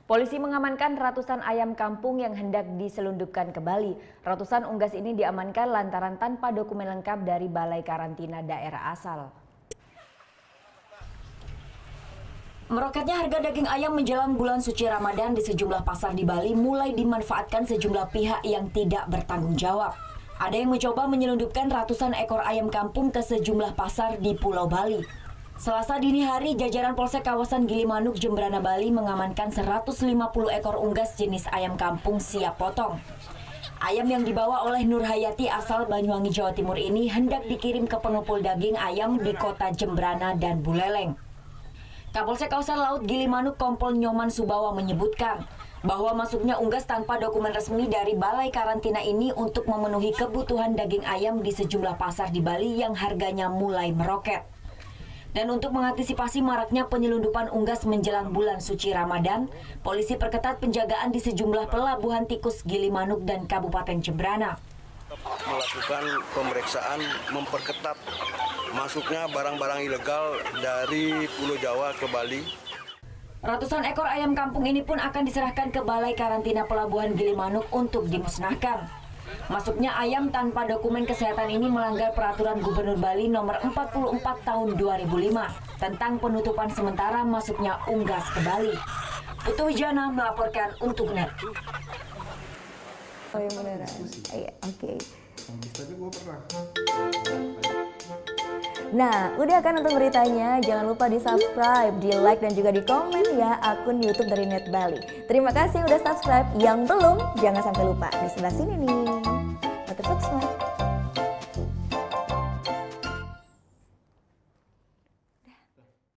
Polisi mengamankan ratusan ayam kampung yang hendak diselundupkan ke Bali. Ratusan unggas ini diamankan lantaran tanpa dokumen lengkap dari Balai Karantina Daerah Asal. Meroketnya harga daging ayam menjelang bulan suci Ramadan di sejumlah pasar di Bali mulai dimanfaatkan sejumlah pihak yang tidak bertanggung jawab. Ada yang mencoba menyelundupkan ratusan ekor ayam kampung ke sejumlah pasar di Pulau Bali. Selasa dini hari, jajaran Polsek kawasan Gilimanuk, Jembrana, Bali mengamankan 150 ekor unggas jenis ayam kampung siap potong. Ayam yang dibawa oleh Nur Hayati asal Banyuwangi, Jawa Timur ini hendak dikirim ke pengumpul daging ayam di kota Jembrana dan Buleleng. Kapolsek Kawasan Laut Gilimanuk Kompol Nyoman Subawa menyebutkan bahwa masuknya unggas tanpa dokumen resmi dari Balai Karantina ini untuk memenuhi kebutuhan daging ayam di sejumlah pasar di Bali yang harganya mulai meroket. Dan untuk mengantisipasi maraknya penyelundupan unggas menjelang bulan suci Ramadan, polisi perketat penjagaan di sejumlah pelabuhan tikus Gilimanuk dan Kabupaten Jembrana. Melakukan pemeriksaan memperketat masuknya barang-barang ilegal dari Pulau Jawa ke Bali. Ratusan ekor ayam kampung ini pun akan diserahkan ke Balai Karantina Pelabuhan Gilimanuk untuk dimusnahkan. Masuknya ayam tanpa dokumen kesehatan ini melanggar Peraturan Gubernur Bali Nomor 44 Tahun 2005 tentang penutupan sementara masuknya unggas ke Bali. Putu Wijana melaporkan untuk NET. Oh, yang beneran. Iya, oke. Nah, udah kan untuk beritanya? Jangan lupa di-subscribe, di-like, dan juga di-komen ya akun YouTube dari Net Bali. Terima kasih udah subscribe. Yang belum, jangan sampai lupa. Di sebelah sini nih. Subscribe.